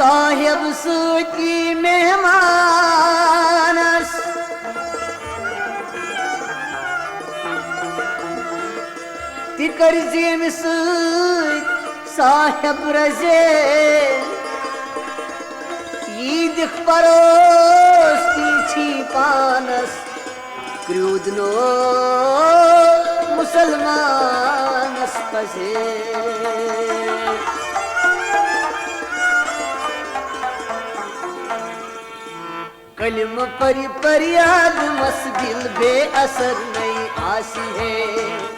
साहेब सूती मेहमानस तिकर जेम सूत साहेब रजे ईद परोस तीछी पानस क्रूदनो मुसलमानस पसे कलम परी फरियाद मस दिल बेअसर नहीं आसी है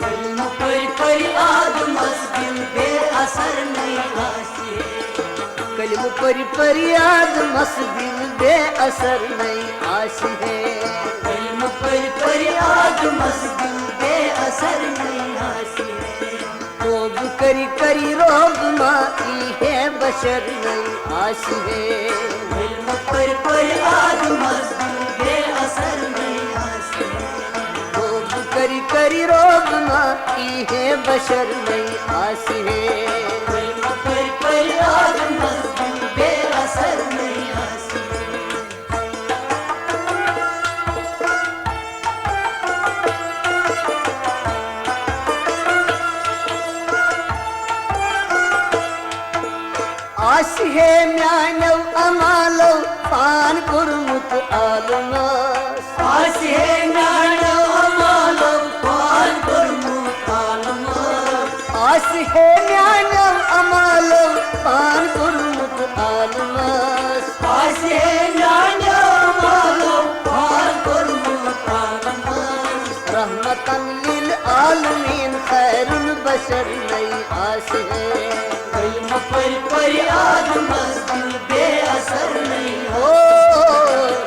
कलम परी फरियाद मस दिल बेअसर नहीं आसी है कलम परी फरियाद मस दिल बेअसर नहीं आसी है कलम परी फरियाद मस दिल बेअसर नहीं आसी है रोब करी करी रोब माई है बशर नहीं आसी है कलम परी फरियाद मस दिल बेअसर नहीं आसी है रोब करी करी रोब माई है बशर नहीं आसी है कलम परी फरियाद मस दिल बेअसर नहीं आसी है आसी है म्यानव अमालो पान कुरमुत आलमास आसी है नानो अमालो पान कुरमु तालमास आसी है म्यानव अमालो पान कुरमुत आलमास आसी है नानो अमालो पान कुरमु तालमास रहमतन लिल आलमीन खैरुल बशर नहीं आसी है कलम परी फरियाद मस दिल बेअसर नहीं ओ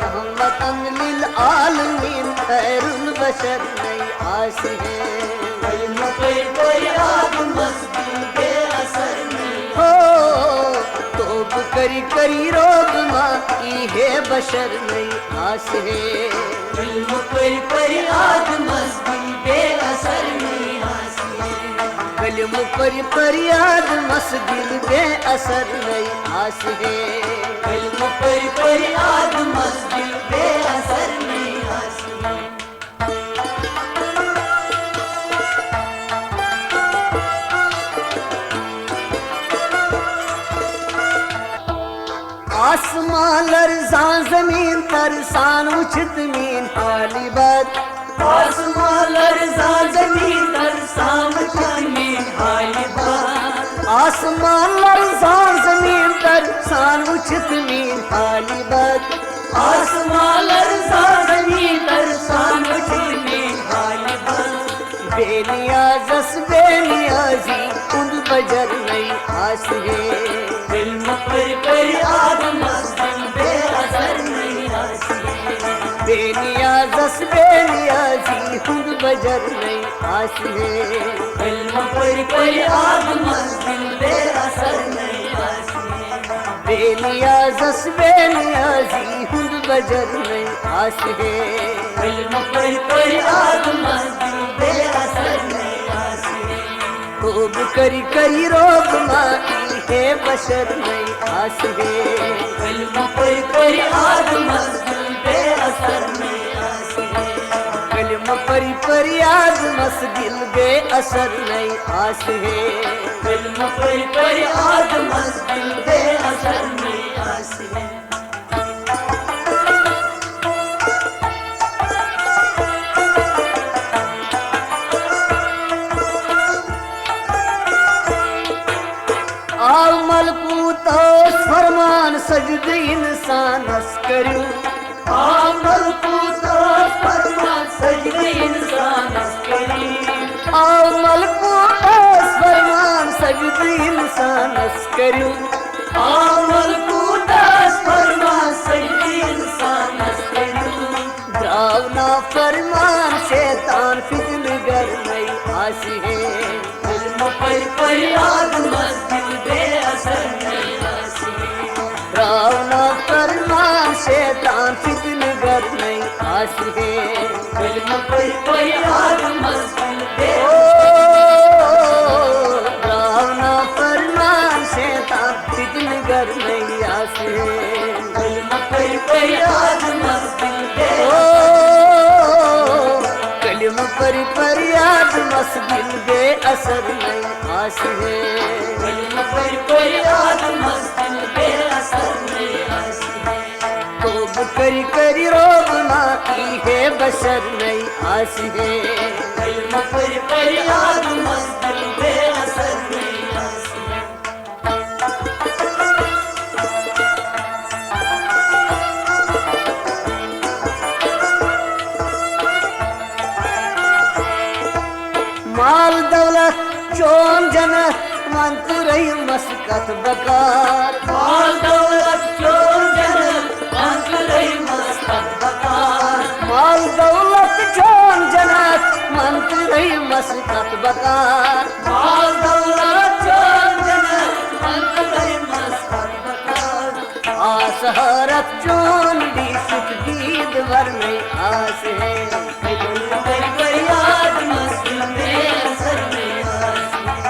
रहमतन लिल आलमीन खैरुल बशर नहीं आसी है कलम परी फरियाद मस दिल बेअसर नहीं हो तोब करी करी रोब माई है बशर नहीं आस है कलम परी फरियाद मस दिल बेअसर नहीं आसी है कलम पर फरियाद मस दिल बेअसर नहीं आस है कलम परी फरियाद मस दिल बेअसर नहीं आसी है आसमान लरजान जमीन तरसान उछत मीन हाली बात आसमान लरज़ा ज़मीन तरसाम ज़मीन हाली बात आसमान लरजान जमीन तरसान उछत मीन हाली बात आसमान लरज़ा ज़मीन तरसाम ज़मीन हाली बात बेनियाजस बेनियाजी उन बजर नहीं आस है कलम परी फरियाद मस दिल बेअसर नहीं आसी है बेनियाजस बेनियाजी उन बजर नहीं आस है कलम परी फरियाद मस दिल बेअसर नहीं आसी है बेनियाजस बेनियाजी उन बजर नहीं आस है कलम परी फरियाद मस दिल बेअसर नहीं आसी है खूब करी करी रोब माई है बशर नहीं आस है कलम परी फरियाद मस दिल बेअसर नहीं आसी है कलम परी फरियाद मस दिल बेअसर नहीं आस है कलम परी फरियाद मस दिल बेअसर नहीं आसी है आओ मलकूत फरमान सजद इंसानस करू आमल पूता फरमान सजदे इंसान अस्करी आओ मलकूत फरमान सजद इंसानस करू आमल पूता फरमान सजदे इंसान अस्करी द्रावना फरमान शैतान फितन गर नहीं आसी है कलम पर फरियाद मस्जिद बेअसर नहीं आसी द्रावना फरमान शैतान फितन गर नहीं आसी है कलम पर फरियाद मस्जिद द्रावना फरमान शैतान फितन गर नहीं आसी फरियाद मस्त दिल ओ कलम पर फरियाद मस्त दिल बे असर नहीं आस है कलम पर फरियाद मस्त दिल बे असर नहीं आस है तोब करी रोगना की है बशर नहीं आस है कलम पर फरियाद मस्त दिल बे असर नहीं आस है माल दौलत चोन जनत मंत रही मस्कत बकार माल दौलत चोर जन्नत मंत रही मस्कत बकार माल दौलत चोन जनत मंत रही मस्कत बकार माल दौलत चोर जन्नत मंत रही मस्कत बकार आसहरत चोन दी सुख दीद वर नहीं आस है फरियाद मस्त दिल बे असर नहीं आस है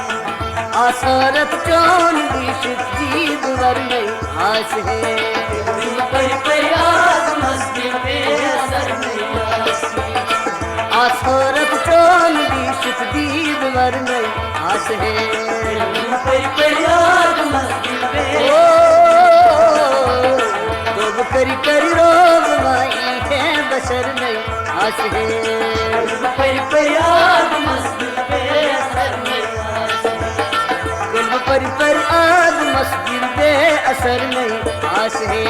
आसरत चोन दी सुख दीद वर नहीं आस है फरियाद मस्त दिल बे असर नहीं आस है आसरत चोन दी सुख दीद वर नहीं आस है फरियाद मस्त दिल बे ओ तोब करी रोग माई है बशर नहीं आस है फरियाद मस्त दिल बे असर नहीं आस है कल्ब पर आद मस्जिद बे असर नहीं आस है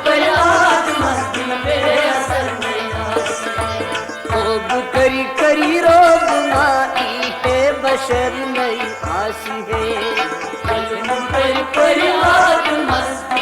फरियाद मस्त दिल बे असर नहीं आस है तोब करी रोग माई है बशर नहीं आस है फरियाद मस्त